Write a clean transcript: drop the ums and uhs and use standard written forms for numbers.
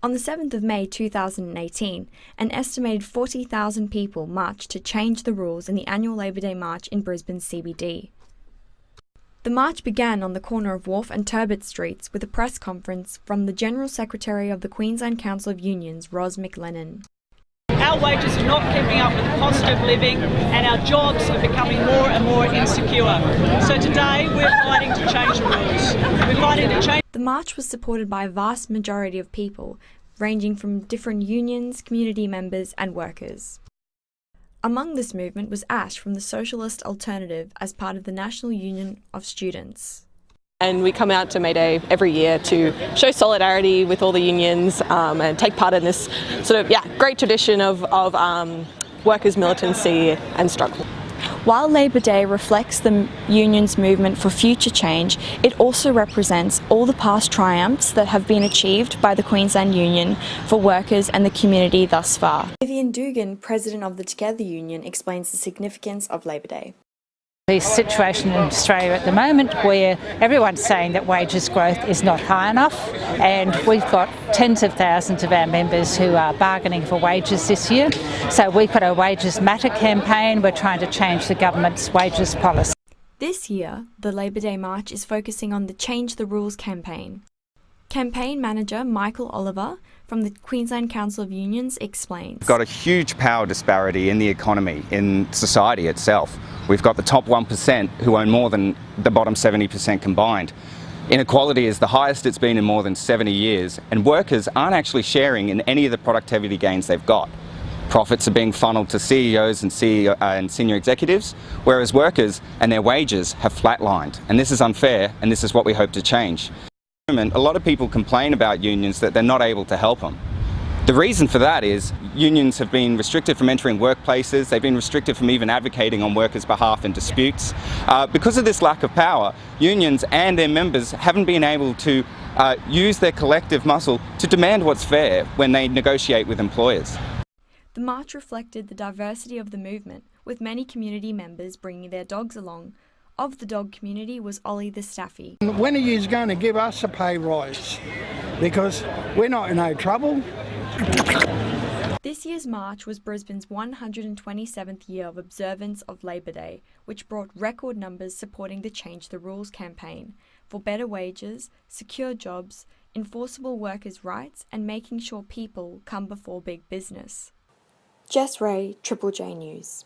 On the 7th of May 2018, an estimated 40,000 people marched to change the rules in the annual Labour Day march in Brisbane's CBD. The march began on the corner of Wharf and Turbot Streets with a press conference from the General Secretary of the Queensland Council of Unions, Ros McLennan. Our wages are not keeping up with the cost of living and our jobs are becoming more and more insecure. So today we're fighting to change the rules. We're fighting to change. The march was supported by a vast majority of people, ranging from different unions, community members and workers. Among this movement was Ash from the Socialist Alternative as part of the National Union of Students. And we come out to May Day every year to show solidarity with all the unions and take part in this sort of great tradition of workers' militancy and struggle. While Labour Day reflects the union's movement for future change, it also represents all the past triumphs that have been achieved by the Queensland Union for workers and the community thus far. Vivian Dugan, president of the Together Union, explains the significance of Labour Day. The situation in Australia at the moment where everyone's saying that wages growth is not high enough, and we've got tens of thousands of our members who are bargaining for wages this year. So we've got a Wages Matter campaign. We're trying to change the government's wages policy. This year, the Labour Day March is focusing on the Change the Rules campaign. Campaign manager Michael Oliver from the Queensland Council of Unions explains. We've got a huge power disparity in the economy, in society itself. We've got the top 1% who own more than the bottom 70% combined. Inequality is the highest it's been in more than 70 years, and workers aren't actually sharing in any of the productivity gains they've got. Profits are being funneled to CEOs and senior executives, whereas workers and their wages have flatlined. And this is unfair, and this is what we hope to change. A lot of people complain about unions that they're not able to help them. The reason for that is unions have been restricted from entering workplaces, they've been restricted from even advocating on workers' behalf in disputes. Because of this lack of power, unions and their members haven't been able to use their collective muscle to demand what's fair when they negotiate with employers. The march reflected the diversity of the movement, with many community members bringing their dogs along. Of the dog community was Ollie the Staffy. When are you going to give us a pay rise? Because we're not in no trouble. This year's march was Brisbane's 127th year of observance of Labour Day, which brought record numbers supporting the Change the Rules campaign for better wages, secure jobs, enforceable workers' rights and making sure people come before big business. Jess Wray, Triple J News.